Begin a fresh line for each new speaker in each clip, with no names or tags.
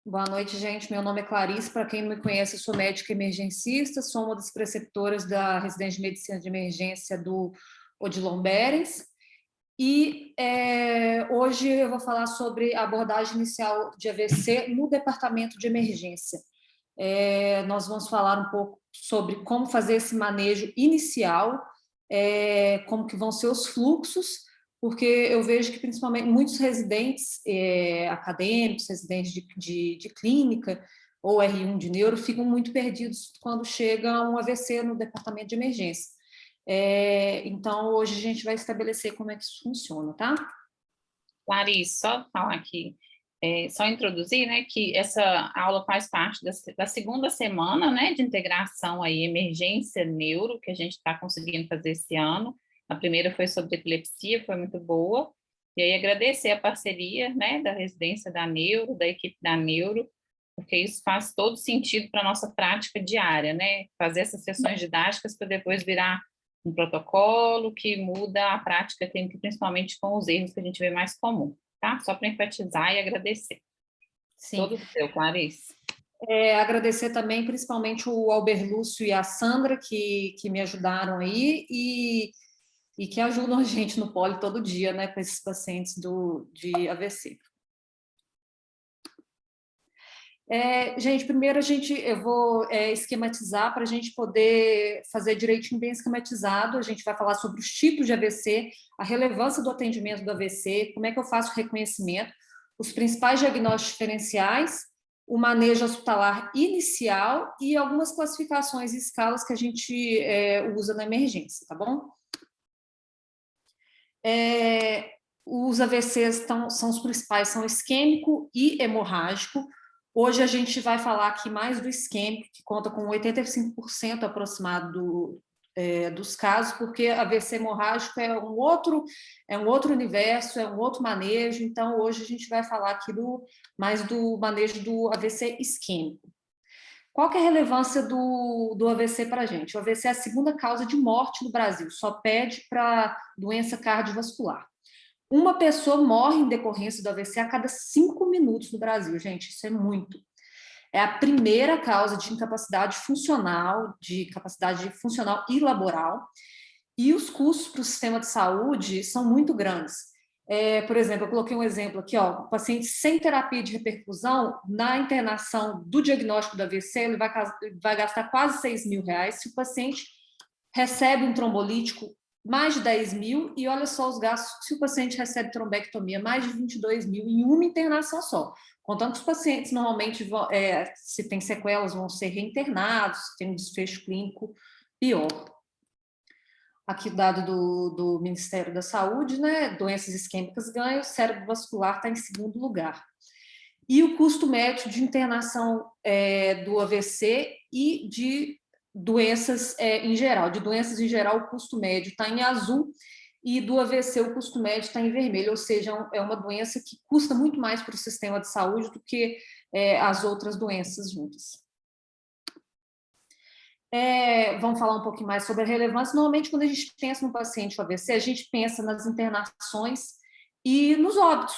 Boa noite, gente. Meu nome é Clarice. Para quem não me conhece, eu sou médica emergencista, sou uma das preceptoras da residência de medicina de emergência do Odilon Berens. E hoje eu vou falar sobre a abordagem inicial de AVC no departamento de emergência. Nós vamos falar um pouco sobre como fazer esse manejo inicial, como que vão ser os fluxos, porque eu vejo que principalmente muitos residentes acadêmicos, residentes de clínica ou R1 de neuro ficam muito perdidos quando chega um AVC no departamento de emergência. Então, hoje a gente vai estabelecer como é que isso funciona, tá?
Clarice, só falar aqui, só introduzir, né, que essa aula faz parte da segunda semana, né, de integração aí, emergência neuro, que a gente está conseguindo fazer esse ano. A primeira foi sobre epilepsia, foi muito boa, e aí agradecer a parceria, né, da residência da neuro, da equipe da neuro, porque isso faz todo sentido para a nossa prática diária, né, fazer essas sessões didáticas para depois virar um protocolo que muda a prática clínica, principalmente com os erros que a gente vê mais comum, tá? Só para enfatizar e agradecer.
Sim.
Todo seu, Clarice.
Agradecer também, principalmente, o Alber Lúcio e a Sandra, que me ajudaram aí e que ajudam a gente no poli todo dia, né, com esses pacientes de AVC. Gente, primeiro eu vou esquematizar para a gente poder fazer direitinho bem esquematizado. A gente vai falar sobre os tipos de AVC, a relevância do atendimento do AVC, como é que eu faço o reconhecimento, os principais diagnósticos diferenciais, o manejo hospitalar inicial e algumas classificações e escalas que a gente usa na emergência, tá bom? Os AVCs são os principais, são isquêmico e hemorrágico. Hoje a gente vai falar aqui mais do isquêmico, que conta com 85% aproximado dos casos, porque AVC hemorrágico é um outro universo, é um outro manejo. Então, hoje a gente vai falar aqui mais do manejo do AVC isquêmico. Qual que é a relevância do AVC para a gente? O AVC é a segunda causa de morte no Brasil, só pede para doença cardiovascular. Uma pessoa morre em decorrência do AVC a cada 5 minutos no Brasil, gente, isso é muito. É a primeira causa de incapacidade funcional e laboral, e os custos para o sistema de saúde são muito grandes. Por exemplo, eu coloquei um exemplo aqui, ó, o paciente sem terapia de reperfusão, na internação do diagnóstico do AVC, ele vai gastar quase R$6.000. Se o paciente recebe um trombolítico, mais de 10 mil, e olha só os gastos, se o paciente recebe trombectomia, mais de 22 mil em uma internação só. Contando que os pacientes, normalmente, se tem sequelas, vão ser reinternados, se tem um desfecho clínico pior. Aqui o dado do Ministério da Saúde, né? Doenças isquêmicas ganham, o cérebro vascular está em segundo lugar. E o custo médio de internação do AVC e de doenças em geral. De doenças em geral, o custo médio está em azul, e do AVC o custo médio está em vermelho, ou seja, é uma doença que custa muito mais para o sistema de saúde do que as outras doenças juntas. Vamos falar um pouquinho mais sobre a relevância. Normalmente, quando a gente pensa no paciente com AVC, a gente pensa nas internações e nos óbitos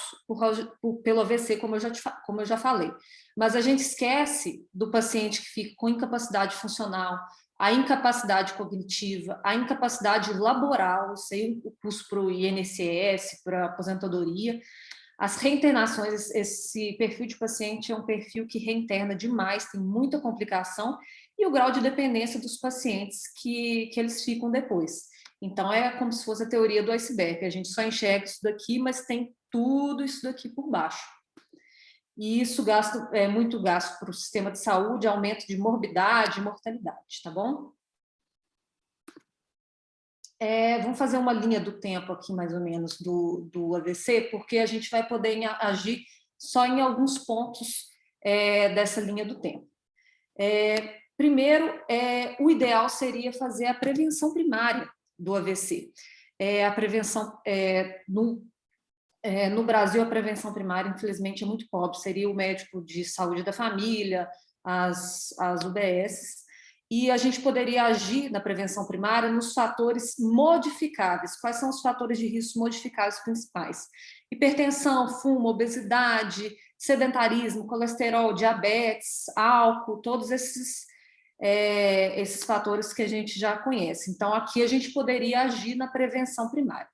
pelo AVC, como eu já falei. Mas a gente esquece do paciente que fica com incapacidade funcional, a incapacidade cognitiva, a incapacidade laboral, isso aí o custo para o INSS, para a aposentadoria. As reinternações, esse perfil de paciente é um perfil que reinterna demais, tem muita complicação, e o grau de dependência dos pacientes que eles ficam depois. Então, é como se fosse a teoria do iceberg, a gente só enxerga isso daqui, mas tem tudo isso daqui por baixo. E isso é muito gasto para o sistema de saúde, aumento de morbidade e mortalidade, tá bom? Vamos fazer uma linha do tempo aqui, mais ou menos, do AVC, porque a gente vai poder agir só em alguns pontos dessa linha do tempo. Primeiro, o ideal seria fazer a prevenção primária do AVC. A prevenção, no Brasil, a prevenção primária, infelizmente, é muito pobre. Seria o médico de saúde da família, as UBSs, e a gente poderia agir na prevenção primária nos fatores modificáveis. Quais são os fatores de risco modificáveis principais? hipertensão, fumo, obesidade, sedentarismo, colesterol, diabetes, álcool, todos esses fatores que a gente já conhece. Então, aqui a gente poderia agir na prevenção primária.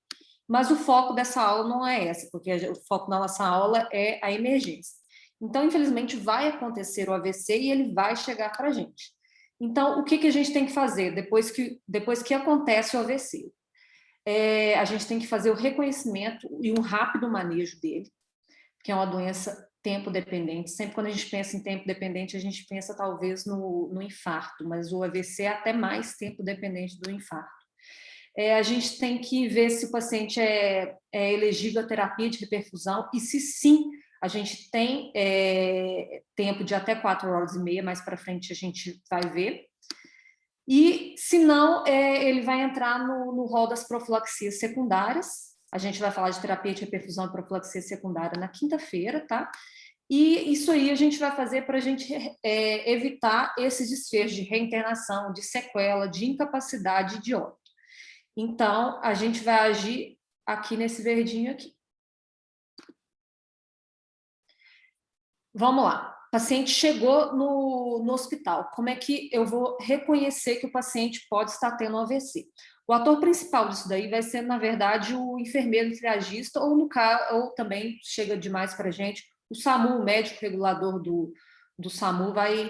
Mas o foco dessa aula não é essa, porque o foco da nossa aula é a emergência. Então, infelizmente, vai acontecer o AVC e ele vai chegar para a gente. Então, o que a gente tem que fazer depois que acontece o AVC? A gente tem que fazer o reconhecimento e um rápido manejo dele, que é uma doença tempo-dependente. Sempre quando a gente pensa em tempo-dependente, a gente pensa talvez no infarto, mas o AVC é até mais tempo-dependente do infarto. A gente tem que ver se o paciente é elegível à terapia de reperfusão e se sim, a gente tem tempo de até 4h30, mais para frente a gente vai ver. E, se não, ele vai entrar no rol das profilaxias secundárias. A gente vai falar de terapia de reperfusão e profilaxia secundária na quinta-feira, tá? E isso aí a gente vai fazer para a gente evitar esses desfechos de reinternação, de sequela, de incapacidade e de óbito. Então, a gente vai agir aqui nesse verdinho aqui. Vamos lá. O paciente chegou no hospital. Como é que eu vou reconhecer que o paciente pode estar tendo AVC? O ator principal disso daí vai ser, na verdade, o enfermeiro triagista, ou também chega demais para a gente, o SAMU, o médico regulador do SAMU, vai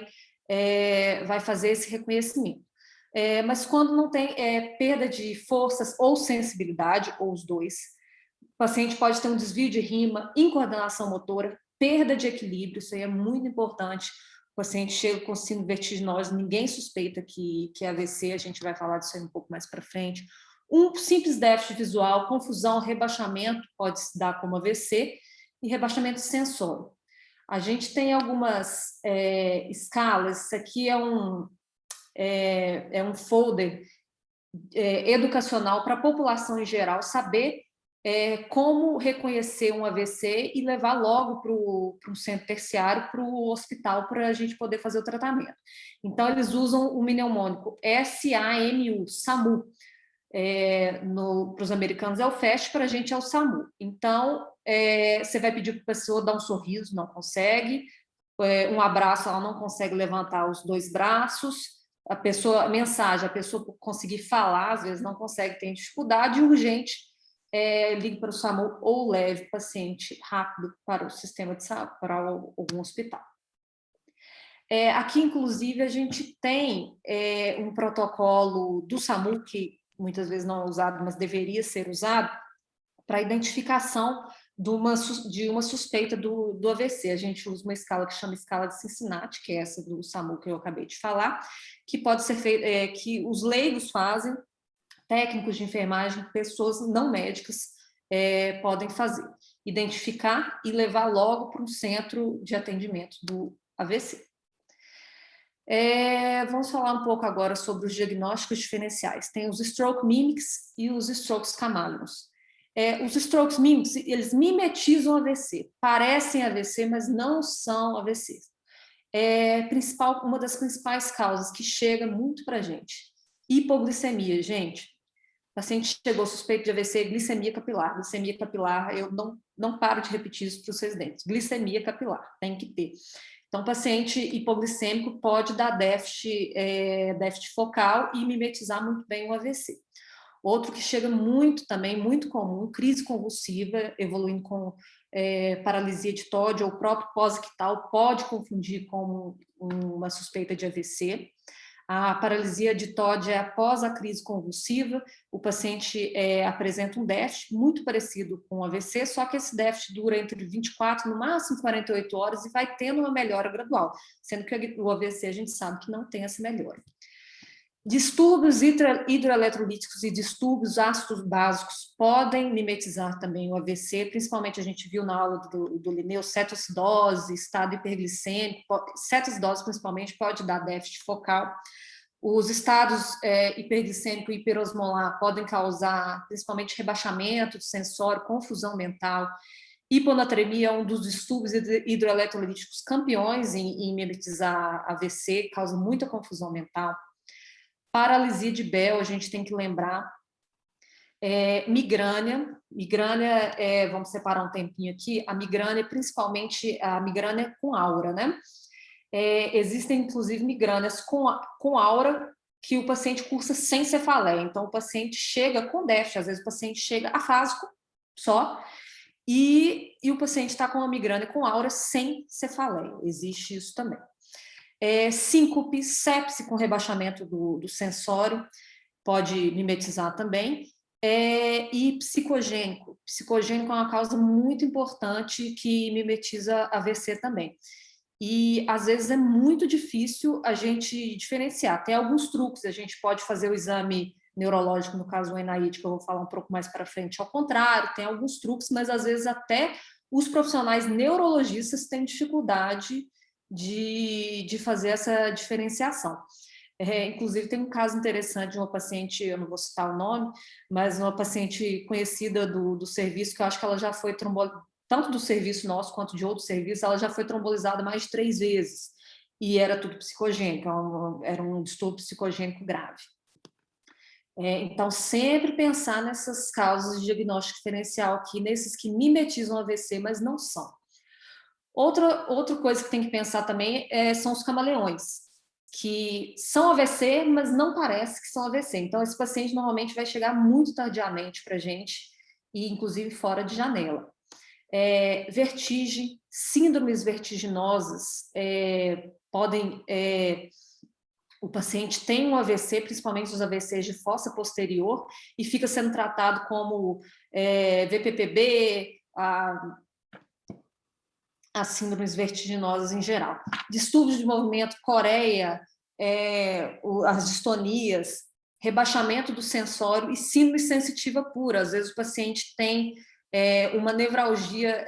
fazer esse reconhecimento. Mas quando não tem perda de forças ou sensibilidade, ou os dois, o paciente pode ter um desvio de rima, incoordenação motora, perda de equilíbrio, isso aí é muito importante. O paciente chega com síndrome vertiginosa, ninguém suspeita que é AVC, a gente vai falar disso aí um pouco mais para frente. Um simples déficit visual, confusão, rebaixamento, pode se dar como AVC, e rebaixamento sensório. A gente tem algumas escalas, isso aqui é um folder educacional para a população em geral saber como reconhecer um AVC e levar logo para um centro terciário, para o hospital, para a gente poder fazer o tratamento. Então, eles usam o mnemônico SAMU, SAMU. Para os americanos é o FAST, para a gente é o SAMU. Então, você vai pedir para a pessoa dar um sorriso, não consegue, um abraço, ela não consegue levantar os dois braços, a pessoa conseguir falar, às vezes não consegue, tem dificuldade, e urgente, ligue para o SAMU ou leve o paciente rápido para o sistema de saúde, para algum hospital. Aqui, inclusive, a gente tem um protocolo do SAMU, que muitas vezes não é usado, mas deveria ser usado, para identificação de uma suspeita do AVC. A gente usa uma escala que chama escala de Cincinnati, que é essa do SAMU que eu acabei de falar, que pode ser feita, que os leigos fazem, técnicos de enfermagem, pessoas não médicas podem fazer. Identificar e levar logo para um centro de atendimento do AVC. Vamos falar um pouco agora sobre os diagnósticos diferenciais. Tem os stroke mimics e os strokes camalinos. Os strokes mimics, eles mimetizam AVC, parecem AVC, mas não são AVCs. Uma das principais causas que chega muito para a gente, hipoglicemia, gente. O paciente chegou suspeito de AVC, glicemia capilar. Glicemia capilar, eu não paro de repetir isso para os residentes. Glicemia capilar, tem que ter. Então, paciente hipoglicêmico pode dar déficit focal e mimetizar muito bem o AVC. Outro que chega muito também, muito comum, crise convulsiva, evoluindo com paralisia de TOD ou próprio pós-ictal, pode confundir com uma suspeita de AVC. A paralisia de TOD é após a crise convulsiva, o paciente apresenta um déficit muito parecido com o AVC, só que esse déficit dura entre 24, no máximo 48 horas, e vai tendo uma melhora gradual, sendo que o AVC a gente sabe que não tem essa melhora. Distúrbios hidroeletrolíticos e distúrbios ácidos básicos podem mimetizar também o AVC, principalmente a gente viu na aula do Linneu, cetoacidose, estado hiperglicêmico, cetoacidose principalmente pode dar déficit focal. Os estados hiperglicêmico e hiperosmolar podem causar principalmente rebaixamento de sensório, confusão mental. Hiponatremia é um dos distúrbios hidroeletrolíticos campeões em mimetizar AVC, causa muita confusão mental. Paralisia de Bell, a gente tem que lembrar. Migrânia, Migrânia, vamos separar um tempinho aqui, a migrânia, principalmente a migrânia com aura, né? Existem, inclusive, migrânias com aura que o paciente cursa sem cefaleia. Então, o paciente chega com déficit, às vezes o paciente chega afásico só, e o paciente está com uma migrânia com aura sem cefaleia. Existe isso também. Síncope, sepse com rebaixamento do sensório, pode mimetizar também. E psicogênico. Psicogênico é uma causa muito importante que mimetiza AVC também. E, às vezes, é muito difícil a gente diferenciar. Tem alguns truques, a gente pode fazer o exame neurológico, no caso o NIH, que eu vou falar um pouco mais para frente, ao contrário, tem alguns truques, mas, às vezes, até os profissionais neurologistas têm dificuldade de fazer essa diferenciação. Inclusive, tem um caso interessante de uma paciente, eu não vou citar o nome, mas uma paciente conhecida do serviço, que eu acho que ela já foi tanto do serviço nosso quanto de outros serviços, ela já foi trombolizada mais de 3 vezes, e era tudo psicogênico, era um distúrbio psicogênico grave. Então, sempre pensar nessas causas de diagnóstico diferencial aqui, nesses que mimetizam AVC, mas não são. Outra coisa que tem que pensar também são os camaleões, que são AVC, mas não parece que são AVC. Então, esse paciente normalmente vai chegar muito tardiamente para a gente, e inclusive fora de janela. Vertigem, síndromes vertiginosas podem... o paciente tem um AVC, principalmente os AVCs de fossa posterior, e fica sendo tratado como VPPB, as síndromes vertiginosas em geral. Distúrbios de movimento, coreia, as distonias, rebaixamento do sensório e síndrome sensitiva pura. Às vezes o paciente tem uma nevralgia,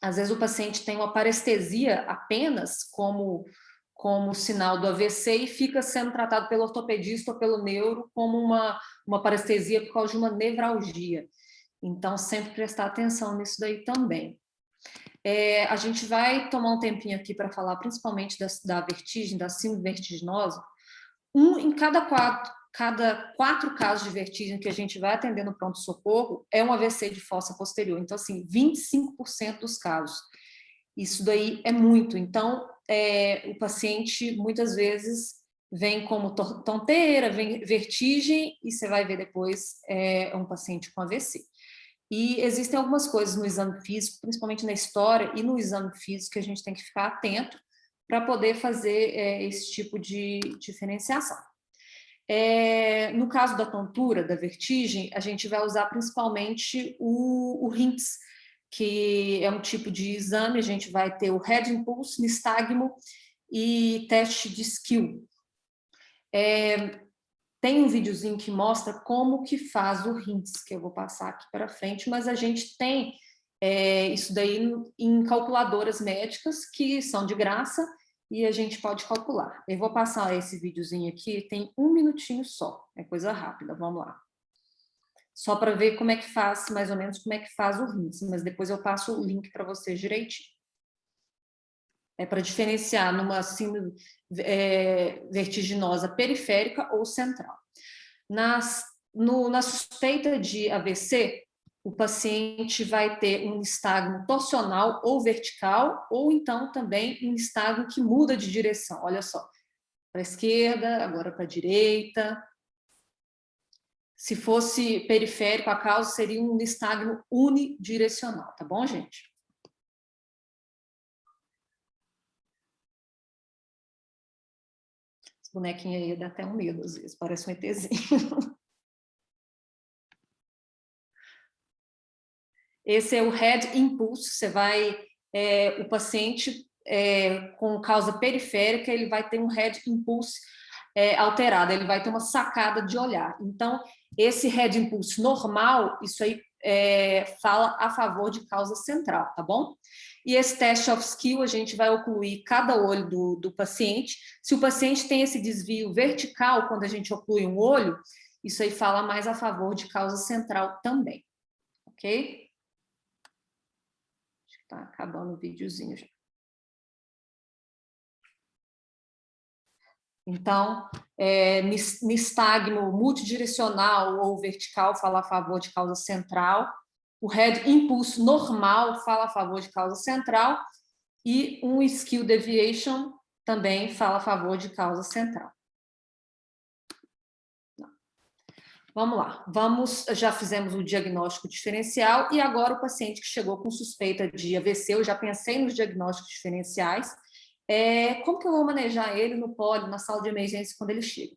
às vezes o paciente tem uma parestesia apenas como sinal do AVC e fica sendo tratado pelo ortopedista ou pelo neuro como uma parestesia por causa de uma nevralgia. Então, sempre prestar atenção nisso daí também. A gente vai tomar um tempinho aqui para falar principalmente da vertigem, da síndrome vertiginosa. Em cada quatro casos de vertigem que a gente vai atender no pronto-socorro é um AVC de fossa posterior. Então, assim, 25% dos casos. Isso daí é muito. Então, o paciente, muitas vezes, vem como tonteira, vem vertigem, e você vai ver depois um paciente com AVC. E existem algumas coisas no exame físico, principalmente na história e no exame físico, que a gente tem que ficar atento para poder fazer esse tipo de diferenciação. No caso da tontura, da vertigem, a gente vai usar principalmente o RINTS, que é um tipo de exame. A gente vai ter o Head Impulse, nistagmo e teste de skill. Tem um videozinho que mostra como que faz o RINTS, que eu vou passar aqui para frente, mas a gente tem isso daí em calculadoras médicas que são de graça e a gente pode calcular. Eu vou passar esse videozinho aqui, tem 1 minutinho só, é coisa rápida, vamos lá. Só para ver como é que faz, mais ou menos, como é que faz o RINTS, mas depois eu passo o link para vocês direitinho. Para diferenciar numa síndrome vertiginosa periférica ou central. Na suspeita de AVC, o paciente vai ter um nistagmo torsional ou vertical, ou então também um nistagmo que muda de direção. Olha só, para a esquerda, agora para a direita. Se fosse periférico, a causa seria um nistagmo unidirecional, tá bom, gente? Esse bonequinho aí dá até um medo, às vezes, parece um ETzinho. Esse é o Head Impulse, você vai... o paciente com causa periférica, ele vai ter um Head Impulse alterado, ele vai ter uma sacada de olhar. Então, esse Head Impulse normal, isso aí fala a favor de causa central, tá bom? E esse teste of skill, a gente vai ocluir cada olho do paciente. Se o paciente tem esse desvio vertical, quando a gente oclui um olho, isso aí fala mais a favor de causa central também, ok? Acho que está acabando o videozinho já. Então, nistagmo multidirecional ou vertical fala a favor de causa central, o head impulso normal fala a favor de causa central e um skew deviation também fala a favor de causa central. Vamos lá, já fizemos o diagnóstico diferencial e agora o paciente que chegou com suspeita de AVC, eu já pensei nos diagnósticos diferenciais, como que eu vou manejar ele no poli, na sala de emergência quando ele chega?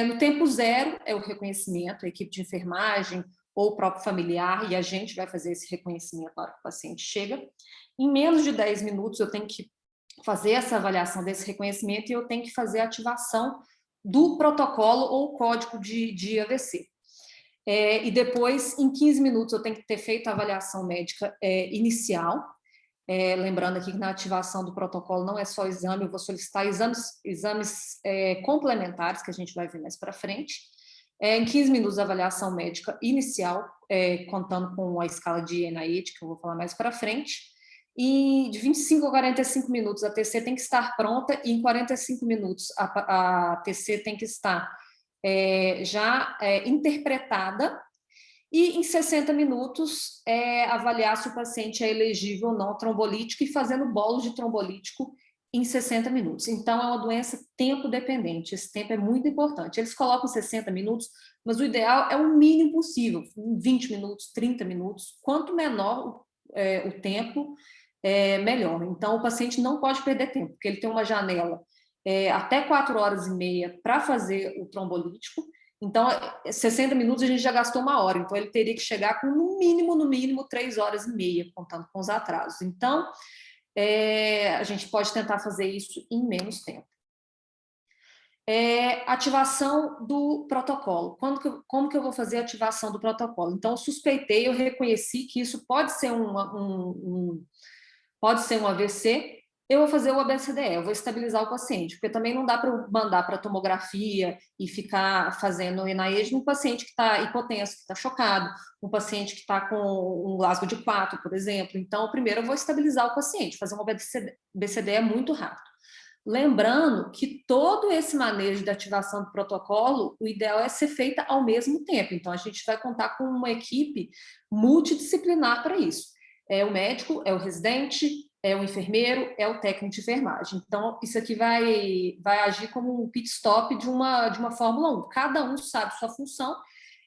No tempo zero é o reconhecimento, a equipe de enfermagem ou o próprio familiar, e a gente vai fazer esse reconhecimento na hora que o paciente chega. Em menos de 10 minutos eu tenho que fazer essa avaliação desse reconhecimento e eu tenho que fazer a ativação do protocolo ou código de AVC. E depois, em 15 minutos, eu tenho que ter feito a avaliação médica inicial. Lembrando aqui que na ativação do protocolo não é só exame, eu vou solicitar exames complementares, que a gente vai ver mais para frente. Em 15 minutos, a avaliação médica inicial, contando com a escala de NIH, que eu vou falar mais para frente. E de 25 a 45 minutos, a TC tem que estar pronta, e em 45 minutos, a TC tem que estar já interpretada, e em 60 minutos, avaliar se o paciente é elegível ou não ao trombolítico e fazendo bolo de trombolítico em 60 minutos. Então, é uma doença tempo dependente, esse tempo é muito importante. Eles colocam 60 minutos, mas o ideal é o mínimo possível, 20 minutos, 30 minutos, quanto menor o tempo, melhor. Então, o paciente não pode perder tempo, porque ele tem uma janela até 4 horas e meia para fazer o trombolítico. Então, 60 minutos a gente já gastou 1 hora, então ele teria que chegar com no mínimo 3 horas e meia, contando com os atrasos. Então, a gente pode tentar fazer isso em menos tempo. Ativação do protocolo. Como que eu vou fazer a ativação do protocolo? Então, eu suspeitei, eu reconheci que isso pode ser pode ser um AVC, eu vou fazer o ABCDE, eu vou estabilizar o paciente, porque também não dá para mandar para tomografia e ficar fazendo NIH num paciente que está hipotenso, que está chocado, um paciente que está com um Glasgow de 4, por exemplo. Então, primeiro eu vou estabilizar o paciente, fazer um ABCDE muito rápido. Lembrando que todo esse manejo de ativação do protocolo, o ideal é ser feita ao mesmo tempo. Então, a gente vai contar com uma equipe multidisciplinar para isso. É o médico, é o residente, é o enfermeiro, é o técnico de enfermagem. Então, isso aqui vai agir como um pit stop de uma Fórmula 1. Cada um sabe sua função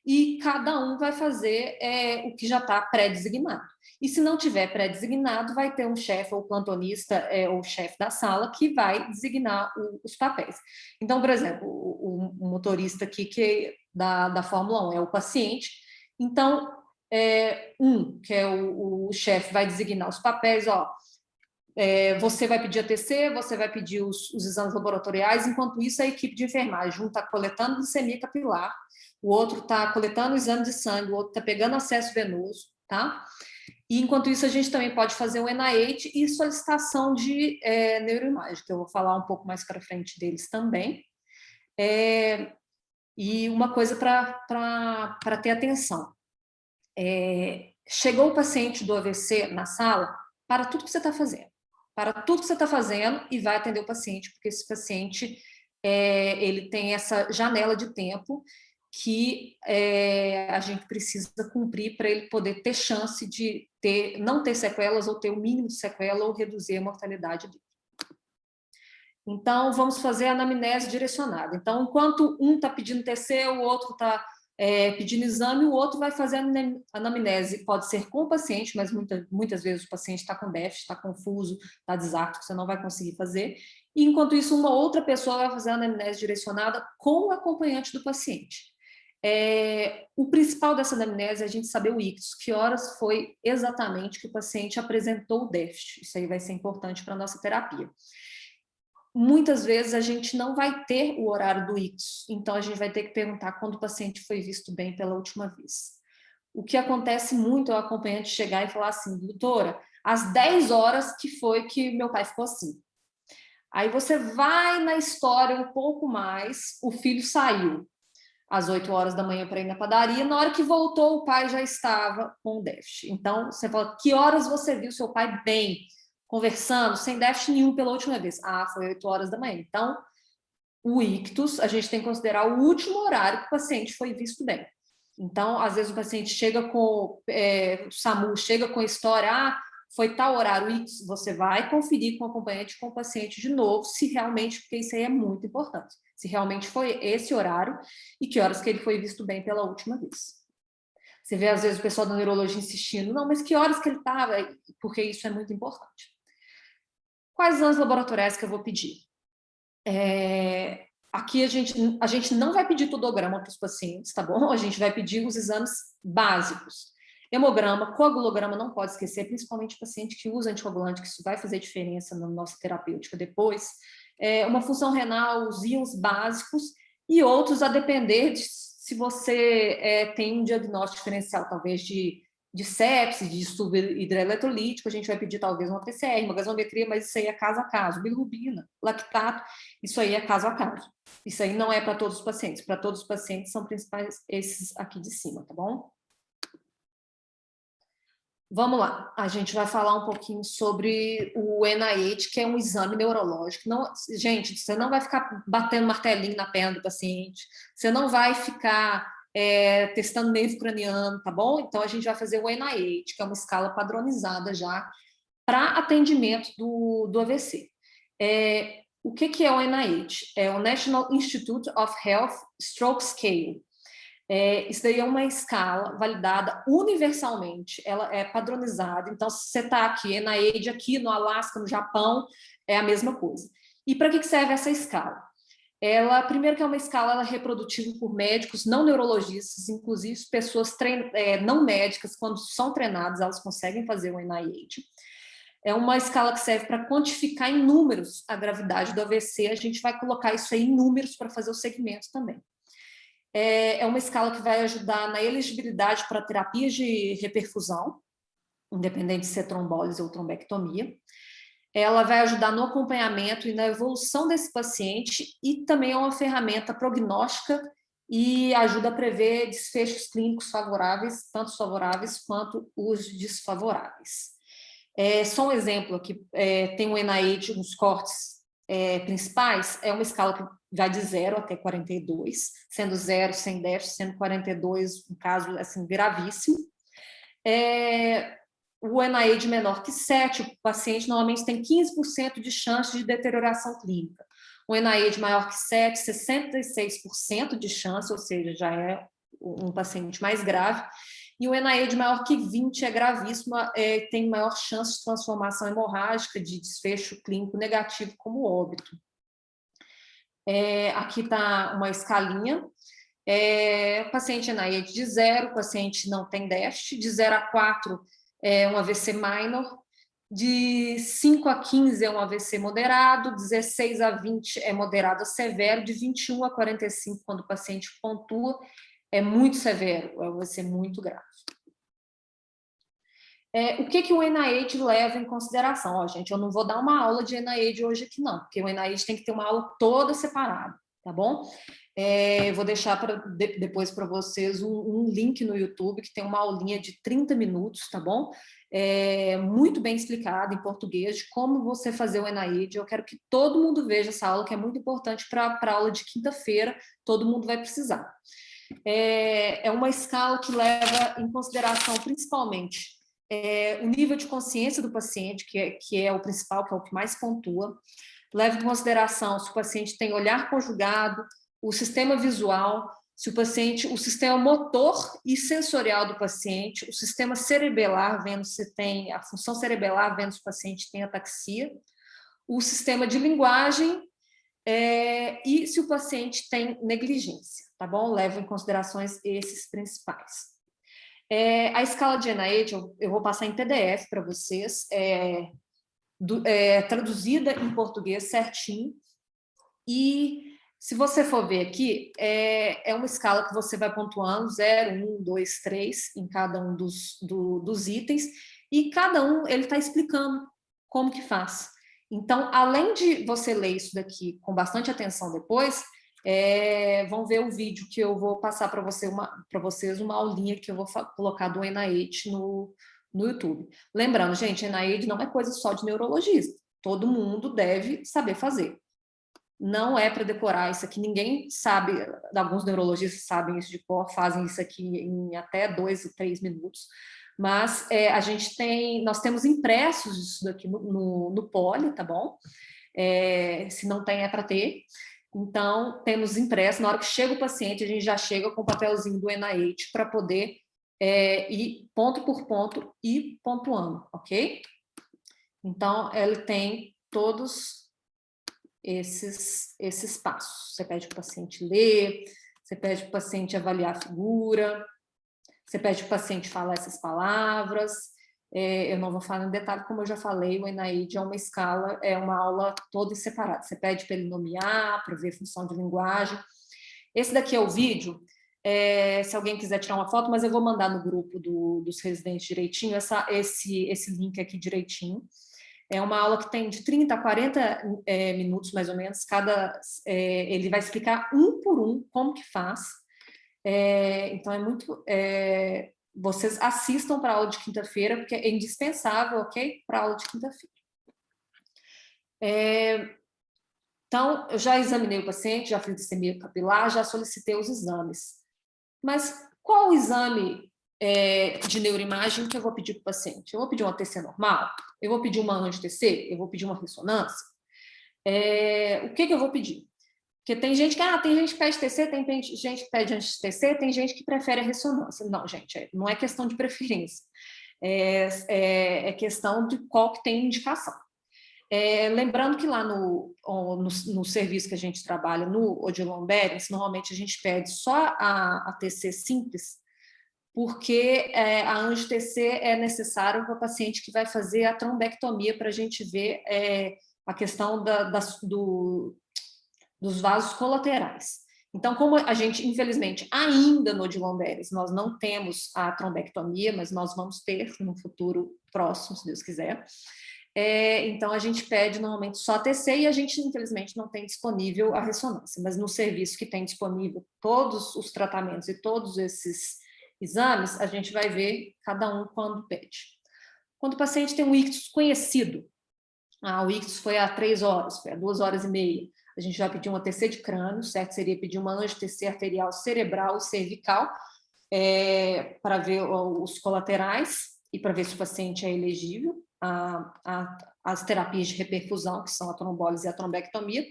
e cada um vai fazer o que já está pré-designado. E se não tiver pré-designado, vai ter um chefe ou plantonista ou chefe da sala que vai designar os papéis. Então, por exemplo, o motorista aqui da Fórmula 1 é o paciente. Então, que é o chefe, vai designar os papéis, você vai pedir a TC, você vai pedir os exames laboratoriais, enquanto isso a equipe de enfermagem, um está coletando glicemia capilar, o outro está coletando o exame de sangue, o outro está pegando acesso venoso, tá? E enquanto isso a gente também pode fazer o NIH e solicitação de neuroimagem, que eu vou falar um pouco mais para frente deles também. E uma coisa para ter atenção. Chegou o paciente do AVC na sala, para tudo que você está fazendo. Para tudo que você está fazendo e vai atender o paciente, porque esse paciente ele tem essa janela de tempo que a gente precisa cumprir para ele poder ter chance de não ter sequelas ou ter o mínimo de sequela ou reduzir a mortalidade dele. Então, vamos fazer a anamnese direcionada. Então, enquanto um está pedindo TC, o outro está pedindo exame, o outro vai fazer a anamnese, pode ser com o paciente, mas muitas vezes o paciente está com déficit, está confuso, está desapto, você não vai conseguir fazer. E, enquanto isso, uma outra pessoa vai fazer a anamnese direcionada com o acompanhante do paciente. O principal dessa anamnese é a gente saber o ictus, que horas foi exatamente que o paciente apresentou o déficit. Isso aí vai ser importante para a nossa terapia. Muitas vezes a gente não vai ter o horário do ictus, então a gente vai ter que perguntar quando o paciente foi visto bem pela última vez. O que acontece muito é o acompanhante chegar e falar assim, doutora, às 10 horas que foi que meu pai ficou assim. Aí você vai na história um pouco mais, o filho saiu às 8 horas da manhã para ir na padaria, na hora que voltou o pai já estava com déficit. Então você fala, que horas você viu seu pai bem? Conversando, sem déficit nenhum pela última vez. Foi 8 horas da manhã. Então, o ictus, a gente tem que considerar o último horário que o paciente foi visto bem. Então, às vezes o paciente chega com, o SAMU chega com a história, foi tal horário ictus, você vai conferir com o acompanhante, com o paciente de novo, se realmente, porque isso aí é muito importante, se realmente foi esse horário e que horas que ele foi visto bem pela última vez. Você vê, às vezes, o pessoal da neurologia insistindo, não, mas que horas que ele estava? Porque isso é muito importante. Quais exames laboratoriais que eu vou pedir? Aqui a gente não vai pedir tudograma para os pacientes, tá bom? A gente vai pedir os exames básicos. Hemograma, coagulograma não pode esquecer, principalmente paciente que usa anticoagulante, que isso vai fazer diferença na nossa terapêutica depois. Uma função renal, os íons básicos e outros a depender de se você tem um diagnóstico diferencial, talvez de sepse, de distúrbio hidroeletrolítico, a gente vai pedir talvez uma PCR, uma gasometria, mas isso aí é caso a caso. Bilirrubina, lactato, isso aí é caso a caso. Isso aí não é para todos os pacientes. Para todos os pacientes são principais esses aqui de cima, tá bom? Vamos lá, a gente vai falar um pouquinho sobre o NIH, que é um exame neurológico. Não, gente, você não vai ficar batendo martelinho na perna do paciente, você não vai ficar testando nervo craniano, tá bom? Então, a gente vai fazer o NIH, que é uma escala padronizada já para atendimento do AVC. O que é o NIH? É o National Institute of Health Stroke Scale. Isso daí é uma escala validada universalmente, ela é padronizada, então se você está aqui, na NIH, aqui no Alasca, no Japão, é a mesma coisa. E para que serve essa escala? Primeiro que é uma escala ela é reprodutível por médicos, não neurologistas, inclusive pessoas não médicas, quando são treinadas, elas conseguem fazer o NIH. É uma escala que serve para quantificar em números a gravidade do AVC, a gente vai colocar isso aí em números para fazer o segmento também. É uma escala que vai ajudar na elegibilidade para terapias de reperfusão, independente de ser trombólise ou trombectomia. Ela vai ajudar no acompanhamento e na evolução desse paciente e também é uma ferramenta prognóstica e ajuda a prever desfechos clínicos favoráveis, tanto os favoráveis quanto os desfavoráveis. Só um exemplo aqui, tem o NIH, os cortes principais, é uma escala que vai de 0 até 42, sendo 0 sem déficit, sendo 42 um caso assim, gravíssimo. O NIH menor que 7, o paciente normalmente tem 15% de chance de deterioração clínica. O NIH maior que 7, 66% de chance, ou seja, já é um paciente mais grave. E o NIH maior que 20 é gravíssimo, tem maior chance de transformação hemorrágica, de desfecho clínico negativo, como óbito. Aqui está uma escalinha. Paciente NIH de 0, paciente não tem déficit. De 0 a 4 é um AVC minor. De 5 a 15 é um AVC moderado. 16 a 20 é moderado a severo. De 21 a 45, quando o paciente pontua, é muito severo, vai ser muito grave. O que o NIH leva em consideração? Gente, eu não vou dar uma aula de NIH hoje aqui não, porque o NIH tem que ter uma aula toda separada, tá bom? Vou deixar depois para vocês um link no YouTube que tem uma aulinha de 30 minutos, tá bom? Muito bem explicado em português de como você fazer o NIH. Eu quero que todo mundo veja essa aula, que é muito importante para a aula de quinta-feira, todo mundo vai precisar. É uma escala que leva em consideração principalmente o nível de consciência do paciente, que é o principal, que é o que mais pontua, leva em consideração se o paciente tem olhar conjugado, o sistema visual, se o sistema motor e sensorial do paciente, o sistema cerebelar, vendo se tem a função cerebelar, vendo se o paciente tem ataxia, o sistema de linguagem e se o paciente tem negligência, tá bom? Leva em considerações esses principais. A escala de NIH, eu vou passar em PDF para vocês, traduzida em português certinho, e se você for ver aqui, é uma escala que você vai pontuando 0, 1, 2, 3 em cada um dos itens, e cada um ele está explicando como que faz. Então, além de você ler isso daqui com bastante atenção depois, vão ver o vídeo que eu vou passar para vocês uma aulinha que eu vou colocar do NIH no YouTube. Lembrando, gente, NIH não é coisa só de neurologista. Todo mundo deve saber fazer. não é para decorar isso aqui, ninguém sabe, alguns neurologistas sabem isso de cor, fazem isso aqui em até 2 ou 3 minutos, mas nós temos impressos isso daqui no Poli, tá bom? Se não tem, é para ter. Então, temos impresso, na hora que chega o paciente, a gente já chega com o papelzinho do NIH para poder ir ponto por ponto e pontuando, ok? Então, ele tem todos esses passos. Você pede para o paciente ler, você pede para o paciente avaliar a figura, você pede para o paciente falar essas palavras. Eu não vou falar em detalhe, como eu já falei, o NIH é uma escala, é uma aula toda em separado. Você pede para ele nomear, para ver função de linguagem. Esse daqui é o vídeo, se alguém quiser tirar uma foto, mas eu vou mandar no grupo dos residentes direitinho, esse link aqui direitinho. É uma aula que tem de 30 a 40 minutos, mais ou menos. Ele vai explicar um por um como que faz. Então, é muito... vocês assistam para a aula de quinta-feira, porque é indispensável, ok? Para a aula de quinta-feira. Então, eu já examinei o paciente, já fiz dissemia capilar, já solicitei os exames. Mas qual o exame de neuroimagem que eu vou pedir para o paciente? Eu vou pedir uma TC normal? Eu vou pedir uma angio-TC? Eu vou pedir uma ressonância? O que eu vou pedir? Porque tem gente que pede TC, tem gente que pede anti-TC, tem gente que prefere a ressonância. Não, gente, não é questão de preferência. É questão de qual que tem indicação. Lembrando que lá no serviço que a gente trabalha, no Odilon Berens, normalmente a gente pede só a TC simples, porque a angio-TC é necessário para o paciente que vai fazer a trombectomia, para a gente ver a questão dos vasos colaterais. Então, como a gente, infelizmente, ainda no Odilon Berens, nós não temos a trombectomia, mas nós vamos ter no futuro próximo, se Deus quiser. Então, a gente pede normalmente só a TC e a gente, infelizmente, não tem disponível a ressonância, mas no serviço que tem disponível todos os tratamentos e todos esses exames, a gente vai ver cada um quando pede. Quando o paciente tem um ictus conhecido, o ictus foi há 3 horas, foi há 2 horas e meia, a gente vai pedir uma TC de crânio, certo? Seria pedir uma angio-TC arterial cerebral e cervical, para ver os colaterais e para ver se o paciente é elegível às terapias de reperfusão, que são a trombólise e a trombectomia.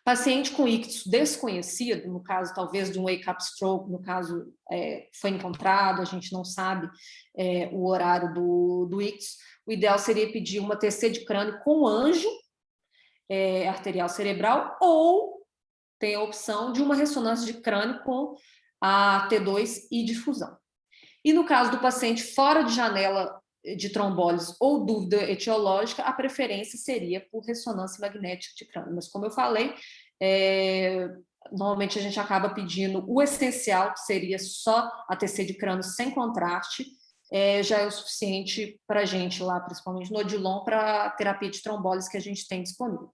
Paciente com ictus desconhecido, no caso talvez de um wake-up stroke, no caso foi encontrado, a gente não sabe o horário do ictus, o ideal seria pedir uma TC de crânio com anjo arterial cerebral, ou tem a opção de uma ressonância de crânio com a T2 e difusão. E no caso do paciente fora de janela de trombólise ou dúvida etiológica, a preferência seria por ressonância magnética de crânio. Mas, como eu falei, normalmente a gente acaba pedindo o essencial, que seria só a TC de crânio sem contraste, já é o suficiente para a gente lá, principalmente no Odilon, para a terapia de trombólise que a gente tem disponível.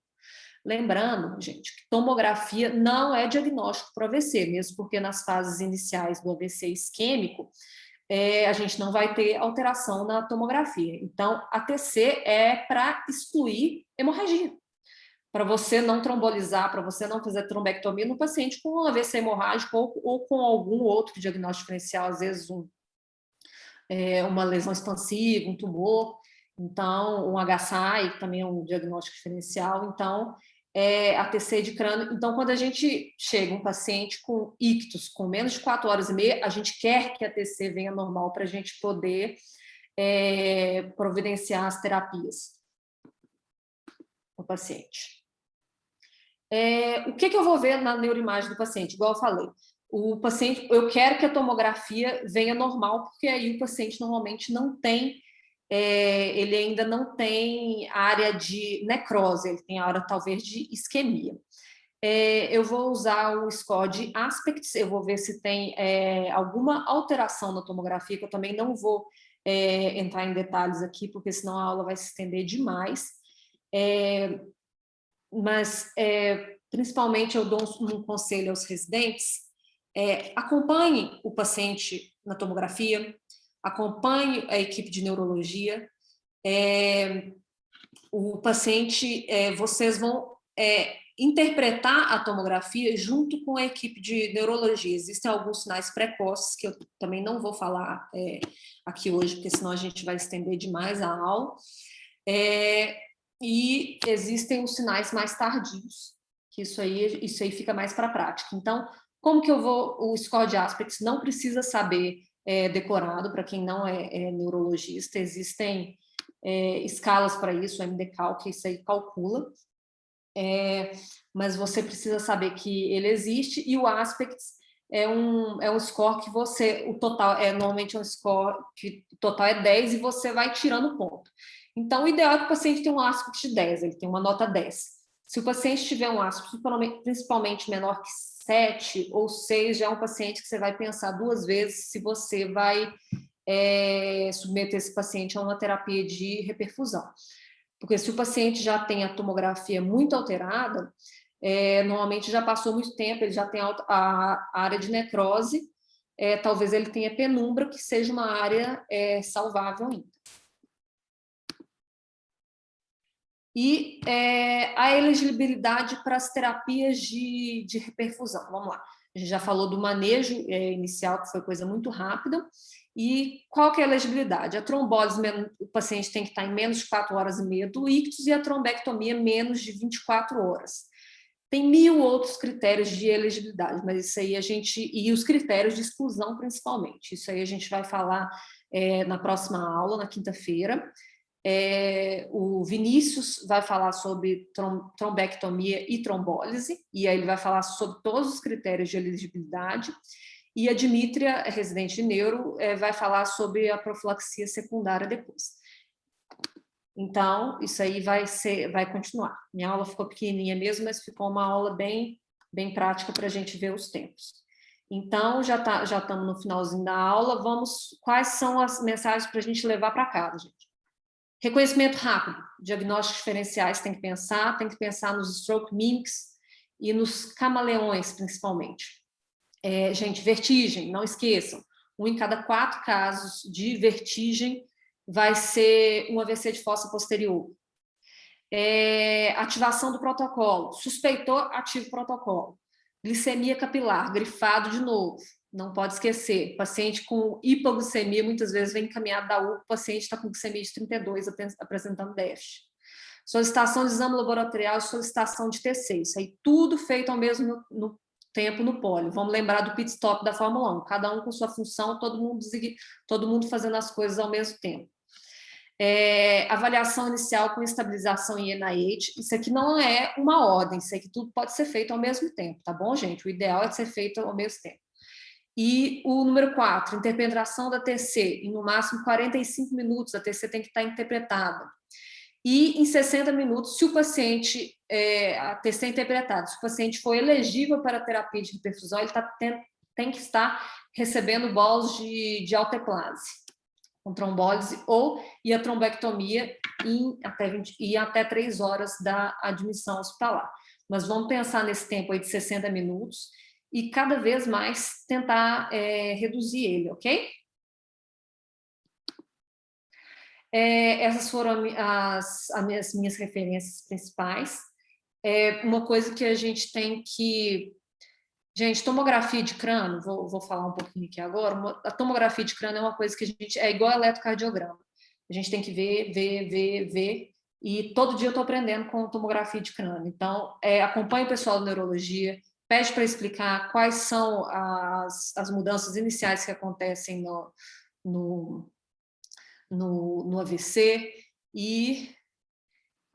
Lembrando, gente, que tomografia não é diagnóstico para AVC, mesmo porque nas fases iniciais do AVC isquêmico, a gente não vai ter alteração na tomografia. Então, a TC é para excluir hemorragia, para você não trombolizar, para você não fazer trombectomia no paciente com AVC hemorrágico ou com algum outro diagnóstico diferencial, às vezes uma lesão expansiva, um tumor, então um HSI, que também é um diagnóstico diferencial. Então, a TC de crânio. Então, quando a gente chega um paciente com ictus com menos de 4 horas e meia, a gente quer que a TC venha normal para a gente poder providenciar as terapias no paciente. O que eu vou ver na neuroimagem do paciente? Igual eu falei, o paciente, eu quero que a tomografia venha normal, porque aí o paciente normalmente não tem, ele ainda não tem área de necrose, ele tem área talvez de isquemia. Eu vou usar o score de Aspects, eu vou ver se tem alguma alteração na tomografia, que eu também não vou entrar em detalhes aqui, porque senão a aula vai se estender demais. Mas, principalmente, eu dou um conselho aos residentes: acompanhe o paciente na tomografia, acompanhe a equipe de neurologia. O paciente, vocês vão interpretar a tomografia junto com a equipe de neurologia. Existem alguns sinais precoces, que eu também não vou falar aqui hoje, porque senão a gente vai estender demais a aula. E existem os sinais mais tardios, que isso aí fica mais para a prática. Então, como que eu vou... O score de Aspects não precisa saber decorado, para quem não é neurologista. Existem escalas para isso, o MD-Cal, que isso aí calcula. Mas você precisa saber que ele existe, e o Aspects é um score que o total normalmente é um score que o total é 10 e você vai tirando ponto. Então, o ideal é que o paciente tenha um Aspect de 10, ele tem uma nota 10. Se o paciente tiver um Aspect principalmente menor que 7 ou 6, já é um paciente que você vai pensar 2 vezes se você vai submeter esse paciente a uma terapia de reperfusão. Porque se o paciente já tem a tomografia muito alterada, normalmente já passou muito tempo, ele já tem a área de necrose, talvez ele tenha penumbra, que seja uma área salvável ainda. E a elegibilidade para as terapias de reperfusão. Vamos lá. A gente já falou do manejo inicial, que foi coisa muito rápida. E qual que é a elegibilidade? A trombólise, o paciente tem que estar em menos de 4 horas e meia do ictus, e a trombectomia menos de 24 horas. Tem 1000 outros critérios de elegibilidade, mas isso aí e os critérios de exclusão principalmente. Isso aí a gente vai falar na próxima aula, na quinta-feira. O Vinícius vai falar sobre trombectomia e trombólise, e aí ele vai falar sobre todos os critérios de elegibilidade. E a Dimítria, residente de neuro, vai falar sobre a profilaxia secundária depois. Então, isso aí vai continuar. Minha aula ficou pequenininha mesmo, mas ficou uma aula bem prática para a gente ver os tempos. Então, já estamos no finalzinho da aula. Quais são as mensagens para a gente levar para casa, gente? Reconhecimento rápido, diagnósticos diferenciais tem que pensar nos stroke mimics e nos camaleões, principalmente. Gente, vertigem, não esqueçam, 1 em cada 4 casos de vertigem vai ser um AVC de fossa posterior. Ativação do protocolo, suspeitou, ativa o protocolo. Glicemia capilar, grifado de novo, não pode esquecer. Paciente com hipoglicemia muitas vezes vem encaminhado da UPA, o paciente está com glicemia de 32, apresentando déficit. Solicitação de exame laboratorial e solicitação de TC, isso aí tudo feito ao mesmo tempo no pólio. Vamos lembrar do pit stop da Fórmula 1, cada um com sua função, todo mundo fazendo as coisas ao mesmo tempo. Avaliação inicial com estabilização em NIH, isso aqui não é uma ordem, isso aqui tudo pode ser feito ao mesmo tempo, tá bom, gente? O ideal é ser feito ao mesmo tempo. E o número 4, interpretação da TC, em no máximo 45 minutos, a TC tem que estar interpretada. E em 60 minutos, se o paciente, a TC é interpretada, se o paciente for elegível para a terapia de reperfusão, ele tem que estar recebendo bolos de alteplase, com trombólise, e a trombectomia em até 3 horas da admissão hospitalar. Mas vamos pensar nesse tempo aí de 60 minutos e cada vez mais tentar reduzir ele, ok? Essas foram as minhas referências principais. Uma coisa que a gente tem que... Gente, tomografia de crânio, vou falar um pouquinho aqui agora. A tomografia de crânio é uma coisa que a gente... É igual eletrocardiograma. A gente tem que ver. E todo dia eu estou aprendendo com tomografia de crânio. Então, acompanhe o pessoal da neurologia, pede para explicar quais são as mudanças iniciais que acontecem no AVC, e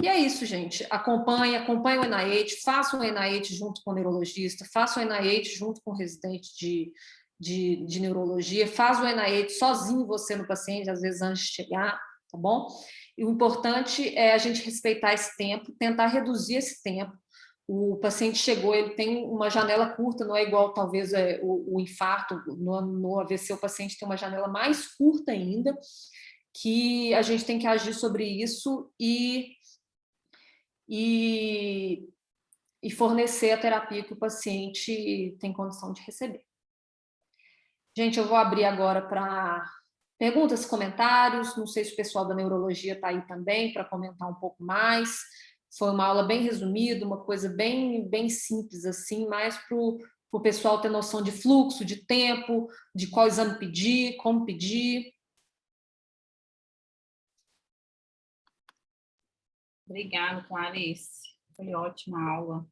é isso, gente. Acompanhe o NIH, faça o NIH junto com o neurologista, faça o NIH junto com o residente de neurologia, faz o NIH sozinho você no paciente, às vezes antes de chegar, tá bom? E o importante é a gente respeitar esse tempo, tentar reduzir esse tempo. O paciente chegou, ele tem uma janela curta, não é igual talvez o infarto, no AVC o paciente tem uma janela mais curta ainda, que a gente tem que agir sobre isso e fornecer a terapia que o paciente tem condição de receber. Gente, eu vou abrir agora para perguntas e comentários, não sei se o pessoal da neurologia está aí também para comentar um pouco mais. Foi uma aula bem resumida, uma coisa bem simples, assim, mais para o pessoal ter noção de fluxo, de tempo, de qual exame pedir, como pedir.
Obrigada, Clarice. Foi ótima aula. Vou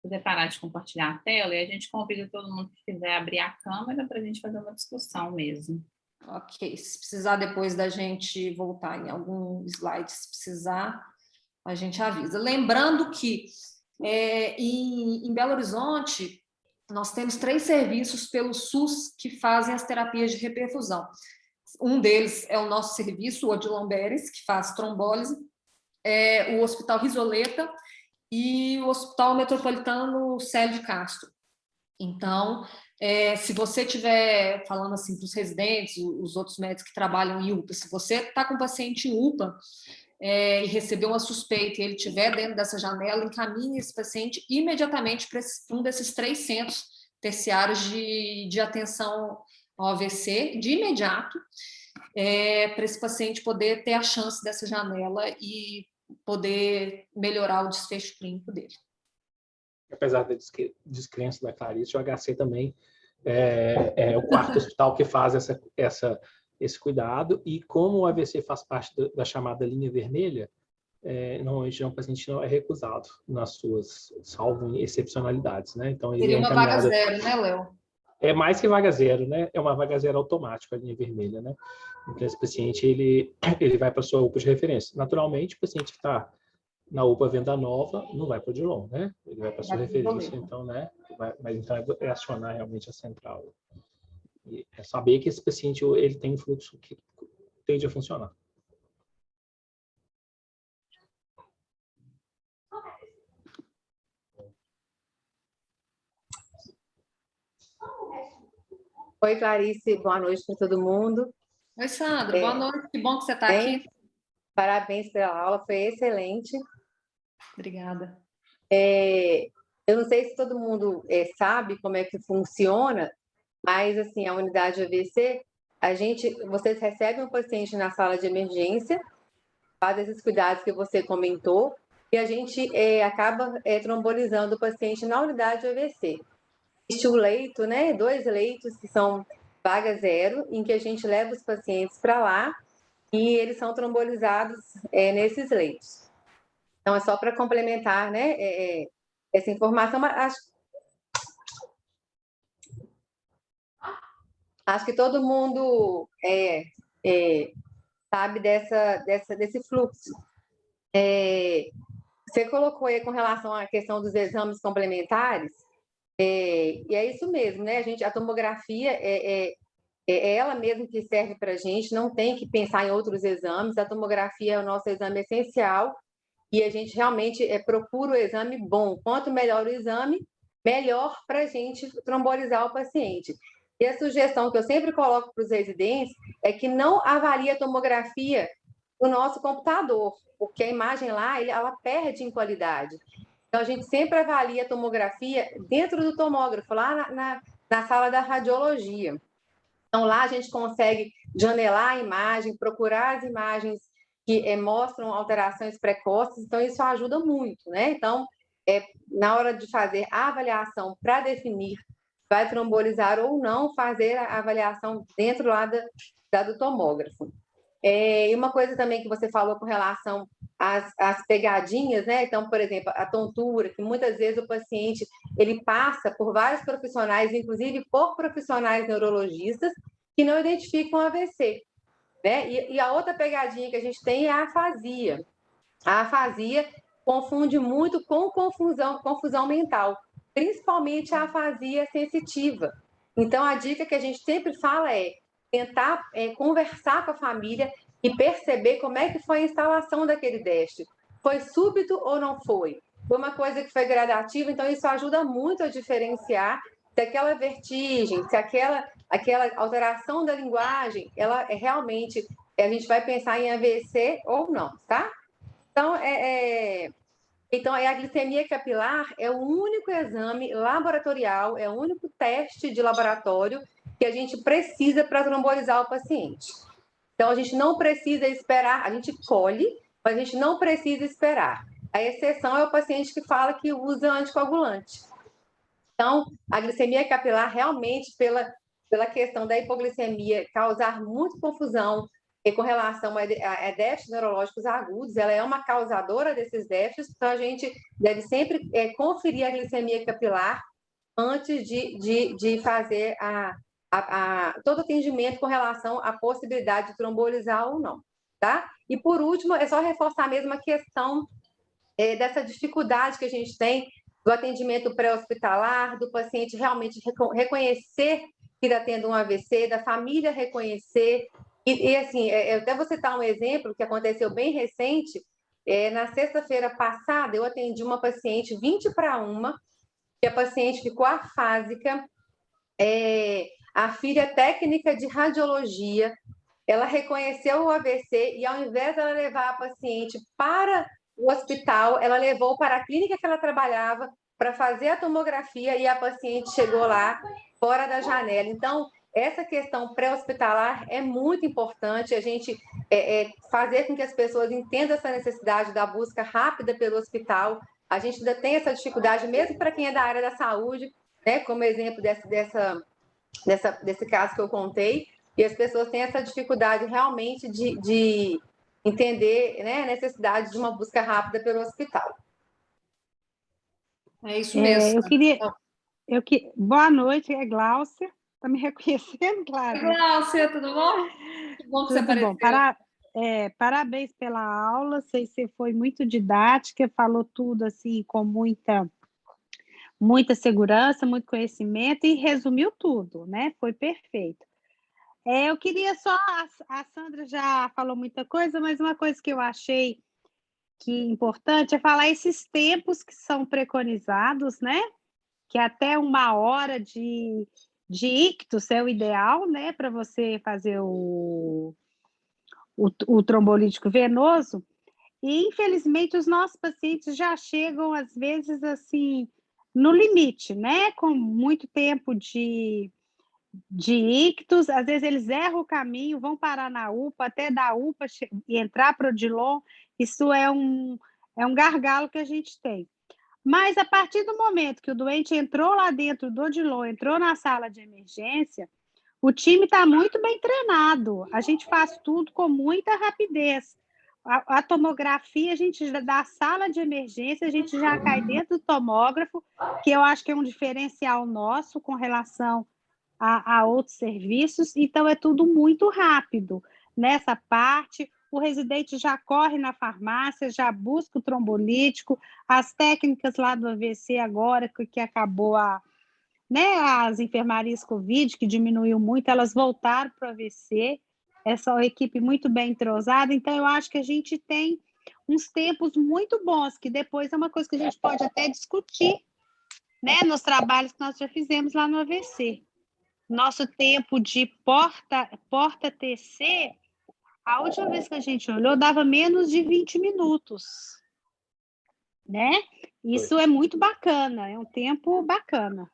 poder parar de compartilhar a tela e a gente convida todo mundo que quiser abrir a câmera para a gente fazer uma discussão mesmo.
Ok, se precisar depois da gente voltar em algum slide, se precisar, a gente avisa. Lembrando que em Belo Horizonte, nós temos 3 serviços pelo SUS que fazem as terapias de reperfusão. Um deles é o nosso serviço, o Odilon Beres, que faz trombólise, o Hospital Risoleta e o Hospital Metropolitano Célio de Castro. Então, se você estiver falando assim para os residentes, os outros médicos que trabalham em UPA, se você está com um paciente em UPA e recebeu uma suspeita e ele estiver dentro dessa janela, encaminhe esse paciente imediatamente para um desses 3 centros terciários de atenção ao AVC, de imediato, para esse paciente poder ter a chance dessa janela e poder melhorar o desfecho clínico dele.
Apesar da descrença da Clarice, o HC também é o quarto hospital que faz esse cuidado, e como o AVC faz parte da chamada linha vermelha, normalmente o paciente não é recusado nas suas, salvo excepcionalidades, né? Então, ele
seria uma vaga zero, né, Léo?
É mais que vaga zero, né? É uma vaga zero automática, a linha vermelha, né? Então, esse paciente, ele vai para a sua UPA de referência. Naturalmente, o paciente que está na UPA Venda Nova não vai para o Odilon, né? Ele vai para a sua referência, então, né? Mas então é acionar realmente a central. E é saber que esse paciente, ele tem um fluxo que tende a funcionar.
Oi, Clarice, boa noite para todo mundo.
Oi, Sandra, boa noite, que bom que você está aqui.
Parabéns pela aula, foi excelente.
Obrigada.
Eu não sei se todo mundo sabe como é que funciona, mas assim, a unidade AVC, vocês recebem um paciente na sala de emergência, faz esses cuidados que você comentou, e a gente acaba trombolizando o paciente na unidade AVC. Existe o leito, né? 2 leitos que são vaga zero, em que a gente leva os pacientes para lá e eles são trombolizados nesses leitos. Então, é só para complementar, né, essa informação, mas acho que todo mundo sabe desse fluxo. Você colocou aí com relação à questão dos exames complementares, e é isso mesmo, né? A tomografia é ela mesma que serve para a gente, não tem que pensar em outros exames, a tomografia é o nosso exame essencial, e a gente realmente procura o exame bom. Quanto melhor o exame, melhor para a gente trombolizar o paciente. E a sugestão que eu sempre coloco para os residentes é que não avalie a tomografia no nosso computador, porque a imagem lá, ela perde em qualidade. Então, a gente sempre avalia a tomografia dentro do tomógrafo, lá na sala da radiologia. Então, lá a gente consegue janelar a imagem, procurar as imagens que mostram alterações precoces, então isso ajuda muito, né? Então, na hora de fazer a avaliação para definir vai trombolizar ou não, fazer a avaliação dentro lá do tomógrafo. E uma coisa também que você falou com relação às pegadinhas, né? Então, por exemplo, a tontura, que muitas vezes o paciente ele passa por vários profissionais, inclusive por profissionais neurologistas, que não identificam AVC, né? E a outra pegadinha que a gente tem é a afasia. A afasia confunde muito com confusão mental, principalmente a afasia sensitiva. Então, a dica que a gente sempre fala é tentar conversar com a família e perceber como é que foi a instalação daquele DEST. Foi súbito ou não foi? Foi uma coisa que foi gradativa, então isso ajuda muito a diferenciar se aquela vertigem, se aquela alteração da linguagem, ela realmente, a gente vai pensar em AVC ou não, tá? Então, então, a glicemia capilar é o único exame laboratorial, é o único teste de laboratório que a gente precisa para trombolizar o paciente. Então, a gente não precisa esperar, a gente colhe mas a gente não precisa esperar. A exceção é o paciente que fala que usa anticoagulante. Então, a glicemia capilar realmente, pela questão da hipoglicemia causar muita confusão e com relação a déficits neurológicos agudos, ela é uma causadora desses déficits, então a gente deve sempre conferir a glicemia capilar antes de fazer todo atendimento com relação à possibilidade de trombolizar ou não, tá? E por último, é só reforçar mesmo a questão dessa dificuldade que a gente tem do atendimento pré-hospitalar, do paciente realmente reconhecer que está tendo um AVC, da família reconhecer. E assim, eu até vou citar um exemplo que aconteceu bem recente. Na sexta-feira passada, eu atendi uma paciente 20:1, que a paciente ficou afásica, a filha técnica de radiologia, ela reconheceu o AVC e, ao invés de ela levar a paciente para o hospital, ela levou para a clínica que ela trabalhava para fazer a tomografia e a paciente chegou lá fora da janela. Então, essa questão pré-hospitalar é muito importante, a gente fazer com que as pessoas entendam essa necessidade da busca rápida pelo hospital. A gente ainda tem essa dificuldade, mesmo para quem é da área da saúde, né, como exemplo desse caso que eu contei, e as pessoas têm essa dificuldade realmente de entender, né, a necessidade de uma busca rápida pelo hospital.
É isso mesmo.
Boa noite, é Gláucia. Está me reconhecendo, claro?
Gláucia, tudo bom? Que bom que você apareceu.
Parabéns pela aula, você foi muito didática, falou tudo assim com muita segurança, muito conhecimento e resumiu tudo, né? Foi perfeito. Eu queria só, a Sandra já falou muita coisa, mas uma coisa que eu achei que importante é falar esses tempos que são preconizados, né? Que até 1 hora de ictus é o ideal, né? Para você fazer o trombolítico venoso. E, infelizmente, os nossos pacientes já chegam, às vezes, assim, no limite, né? Com muito tempo de ictus, às vezes eles erram o caminho, vão parar na UPA, até da UPA e entrar para o Odilon, isso é um gargalo que a gente tem. Mas, a partir do momento que o doente entrou lá dentro do Odilon, entrou na sala de emergência, o time está muito bem treinado, a gente faz tudo com muita rapidez. A tomografia, a gente da sala de emergência, a gente já cai dentro do tomógrafo, que eu acho que é um diferencial nosso com relação a outros serviços, então é tudo muito rápido. Nessa parte, o residente já corre na farmácia, já busca o trombolítico, as técnicas lá do AVC agora, que acabou as enfermarias Covid, que diminuiu muito, elas voltaram para o AVC, essa equipe muito bem entrosada, então eu acho que a gente tem uns tempos muito bons, que depois é uma coisa que a gente pode até discutir, né, nos trabalhos que nós já fizemos lá no AVC. Nosso tempo de porta TC, a última vez que a gente olhou, dava menos de 20 minutos, né? Isso é muito bacana, é um tempo bacana.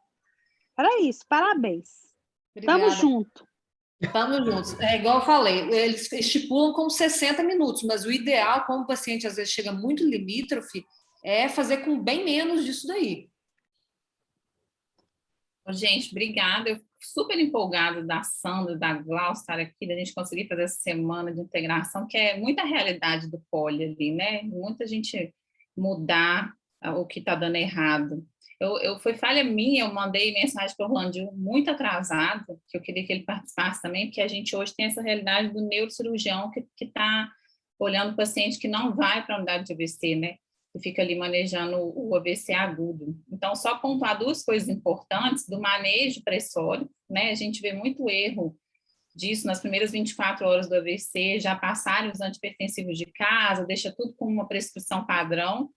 Era isso, parabéns. Estamos juntos.
Estamos juntos. É igual eu falei, eles estipulam como 60 minutos, mas o ideal, como o paciente às vezes chega muito limítrofe, é fazer com bem menos disso daí.
Gente, obrigada. Eu fico super empolgada da Sandra, da Gláucia estar aqui, da gente conseguir fazer essa semana de integração, que é muita realidade do poli ali, né? Muita gente mudar o que está dando errado. Foi falha minha, eu mandei mensagem para o Orlandinho muito atrasada, que eu queria que ele participasse também, porque a gente hoje tem essa realidade do neurocirurgião que está olhando o paciente que não vai para a unidade de AVC, né? Que fica ali manejando o AVC agudo. Então, só pontuar 2 coisas importantes do manejo pressórico, né? A gente vê muito erro disso nas primeiras 24 horas do AVC, já passaram os antipertensivos de casa, deixa tudo com uma prescrição padrão.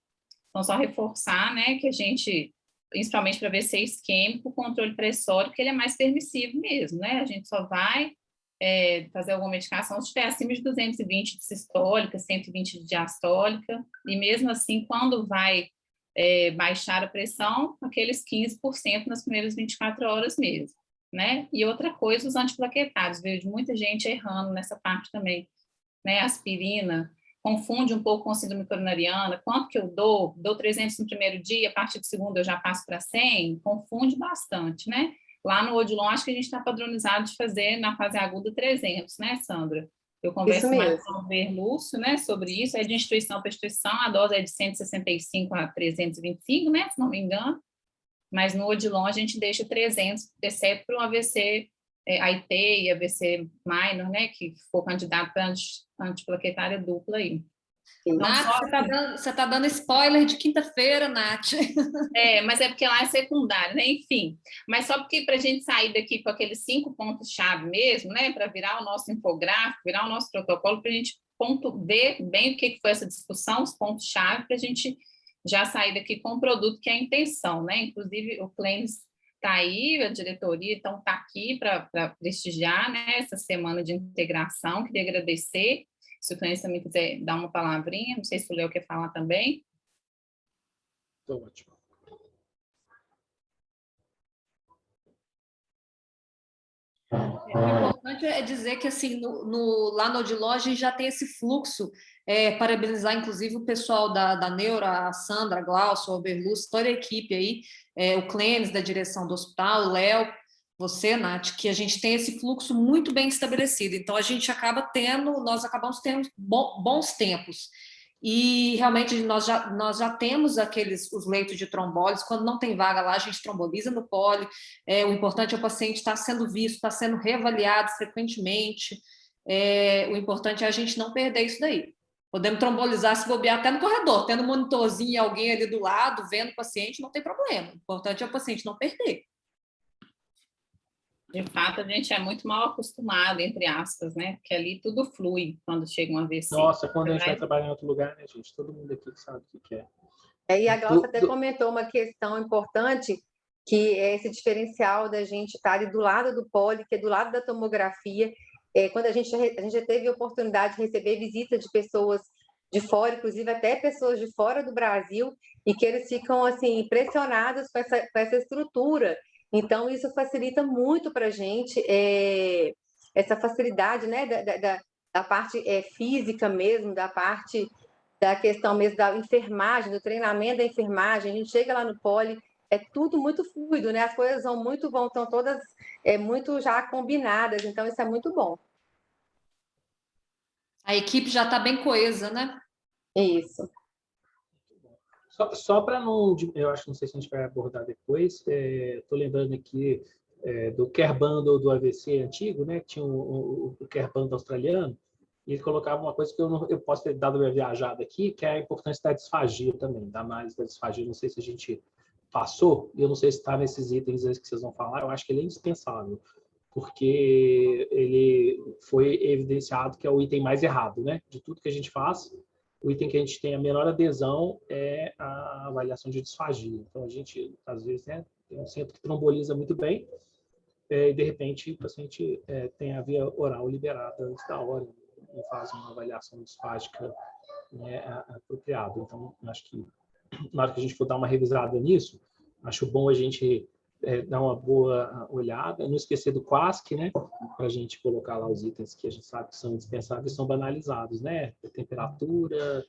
Então, só reforçar, né, que a gente, principalmente para AVC isquêmico, o controle pressórico, ele é mais permissivo mesmo, né? A gente só vai fazer alguma medicação se estiver acima de 220 de sistólica, 120 de diastólica, e mesmo assim, quando vai baixar a pressão, aqueles 15% nas primeiras 24 horas mesmo, né? E outra coisa, os antiplaquetários, vejo muita gente errando nessa parte também, né? Aspirina, confunde um pouco com a síndrome coronariana, quanto que eu dou? Dou 300 no primeiro dia, a partir do segundo eu já passo para 100? Confunde bastante, né? Lá no Odilon, acho que a gente está padronizado de fazer na fase aguda 300, né, Sandra? Eu converso mais com o Berlúcio, né, sobre isso, é de instituição para instituição, a dose é de 165 a 325, né, se não me engano, mas no Odilon a gente deixa 300, exceto para o AVC AIT e AVC minor, né, que for candidato para antiplaquetária dupla aí.
Nath, você está dando spoiler de quinta-feira, Nath.
Mas é porque lá é secundário, né? Enfim. Mas só porque para a gente sair daqui com aqueles 5 pontos-chave mesmo, né? Para virar o nosso infográfico, virar o nosso protocolo, para a gente ver bem o que foi essa discussão, os pontos-chave, para a gente já sair daqui com o produto que é a intenção, né? Inclusive, o Clênis está aí, a diretoria, então está aqui para prestigiar, né, essa semana de integração. Queria agradecer. Se o Clênis também quiser dar uma palavrinha, não sei se o Léo quer falar também.
Estou ótimo.
O importante é dizer que assim, lá no Odilon a gente já tem esse fluxo, parabenizar inclusive o pessoal da Neuro, a Sandra, a Glaucio, o Berlúcio, toda a equipe aí, o Clênis da direção do hospital, o Léo, você, Nath, que a gente tem esse fluxo muito bem estabelecido. Então, nós acabamos tendo bons tempos. E, realmente, nós já temos os leitos de trombólise. Quando não tem vaga lá, a gente tromboliza no poli. O importante é o paciente estar sendo visto, estar sendo reavaliado frequentemente. O importante é a gente não perder isso daí. Podemos trombolizar, se bobear até no corredor, tendo um monitorzinho e alguém ali do lado, vendo o paciente, não tem problema. O importante é o paciente não perder.
De fato, a gente é muito mal acostumado, entre aspas, né? Porque ali tudo flui quando chega um AVC.
Nossa, quando a gente vai trabalhar em outro lugar, né, gente? Todo mundo aqui sabe o que é.
E a Glaucia até comentou uma questão importante, que é esse diferencial da gente estar ali do lado do poli, que é do lado da tomografia. Quando a gente já teve a oportunidade de receber visita de pessoas de fora, inclusive até pessoas de fora do Brasil, e que eles ficam assim impressionados com essa estrutura. Então, isso facilita muito para a gente, essa facilidade, né, da parte física mesmo, da questão mesmo da enfermagem, do treinamento da enfermagem. A gente chega lá no poli, é tudo muito fluido, né? As coisas estão todas muito já combinadas, então isso é muito bom.
A equipe já está bem coesa, né?
Isso.
Só para não... Eu acho que não sei se a gente vai abordar depois. Estou lembrando aqui do Care Bundle do AVC antigo, né? Tinha o Care Bundle australiano, e ele colocava uma coisa que eu posso ter dado uma viajada aqui, que é a importância da disfagia também, da análise da disfagia. Não sei se a gente passou, e eu não sei se está nesses itens que vocês vão falar, eu acho que ele é indispensável, porque ele foi evidenciado que é o item mais errado, né? De tudo que a gente faz, o item que a gente tem a menor adesão é a avaliação de disfagia. Então, a gente, às vezes, né, tem um centro que tromboliza muito bem, e, de repente, o paciente tem a via oral liberada antes da hora, não faz uma avaliação disfágica, né, apropriada. Então, acho que, na hora que a gente for dar uma revisada nisso, acho bom a gente dar uma boa olhada, não esquecer do QASC, né, para a gente colocar lá os itens que a gente sabe que são indispensáveis, são banalizados, né, a temperatura,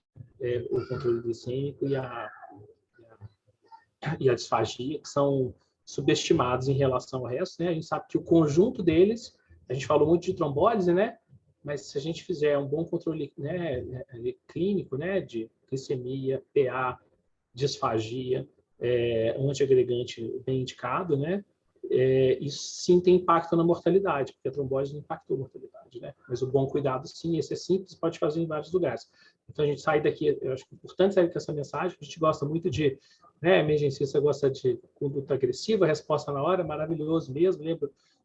o controle glicêmico e a disfagia, que são subestimados em relação ao resto, né, a gente sabe que o conjunto deles, a gente falou muito de trombólise, né, mas se a gente fizer um bom controle, né, clínico, né, de glicemia, PA, disfagia, um antiagregante bem indicado, né? Isso sim tem impacto na mortalidade, porque a trombose não impactou a mortalidade, né? Mas o bom cuidado, sim, esse é simples, pode fazer em vários lugares. Então, a gente sai daqui, eu acho que é importante sair com essa mensagem, a gente gosta muito de, né, emergencista gosta de conduta agressiva, resposta na hora, maravilhoso mesmo,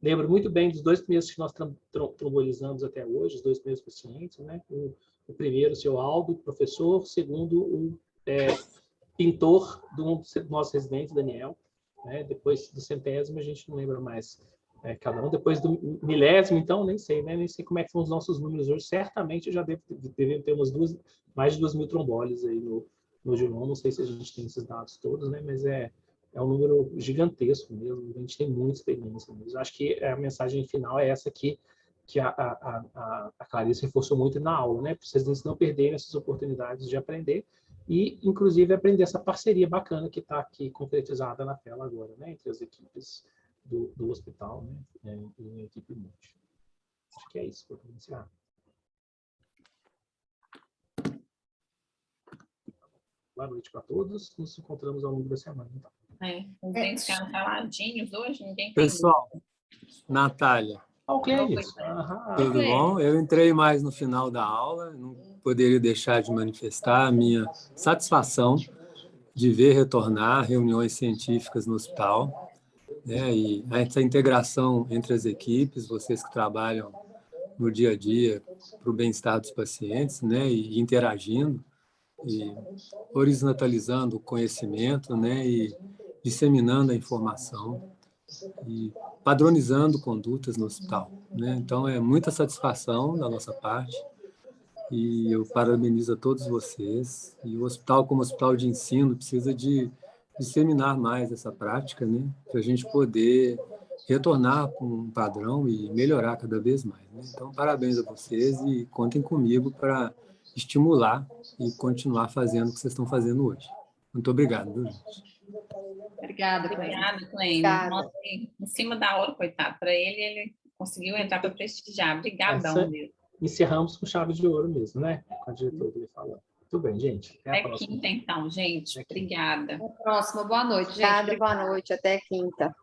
lembro muito bem dos 2 primeiros que nós trombolizamos até hoje, os 2 primeiros pacientes, né? O primeiro, o seu Aldo, professor, o segundo, o pintor do nosso residente, Daniel, né? Depois do 100º, a gente não lembra mais cada um. Depois do 1000º, então, nem sei, né? Nem sei como é que são os nossos números hoje. Certamente já devemos ter mais de 2.000 trombólises aí no Odilon. Não sei se a gente tem esses dados todos, né? Mas é um número gigantesco mesmo. A gente tem muita experiência mesmo. Acho que a mensagem final é essa aqui, que a Clarice reforçou muito na aula, né? Para vocês não perderem essas oportunidades de aprender e, inclusive, aprender essa parceria bacana que está aqui concretizada na tela agora, né? Entre as equipes do hospital, né? E a equipe multi. Acho que é isso, para iniciar. Boa noite para todos. Nos encontramos ao longo da semana. Então.
Os dentes ficaram caladinhos hoje, ninguém tem.
Pessoal, Natália,
O Clenis.
tudo bom? Eu entrei mais no final da aula, não poderia deixar de manifestar a minha satisfação de ver retornar reuniões científicas no hospital, né? E essa integração entre as equipes, vocês que trabalham no dia a dia para o bem-estar dos pacientes, né? E interagindo, e horizontalizando o conhecimento, né? E disseminando a informação e padronizando condutas no hospital, né? Então, é muita satisfação da nossa parte e eu parabenizo a todos vocês. E o hospital, como hospital de ensino, precisa de disseminar mais essa prática, né? Para a gente poder retornar para um padrão e melhorar cada vez mais, né? Então, parabéns a vocês e contem comigo para estimular e continuar fazendo o que vocês estão fazendo hoje. Muito obrigado, viu, gente?
Obrigada, Cleide.
Obrigada, Cleide. Nossa, em cima da hora, coitado. Para ele conseguiu entrar para prestigiar. Obrigadão, mesmo.
Encerramos com chave de ouro mesmo, né? Com a diretora dele falando. Tudo bem, gente.
Até quinta, então, gente. Obrigada.
Até a próxima. Boa noite, gente.
Obrigada, boa noite. Até quinta.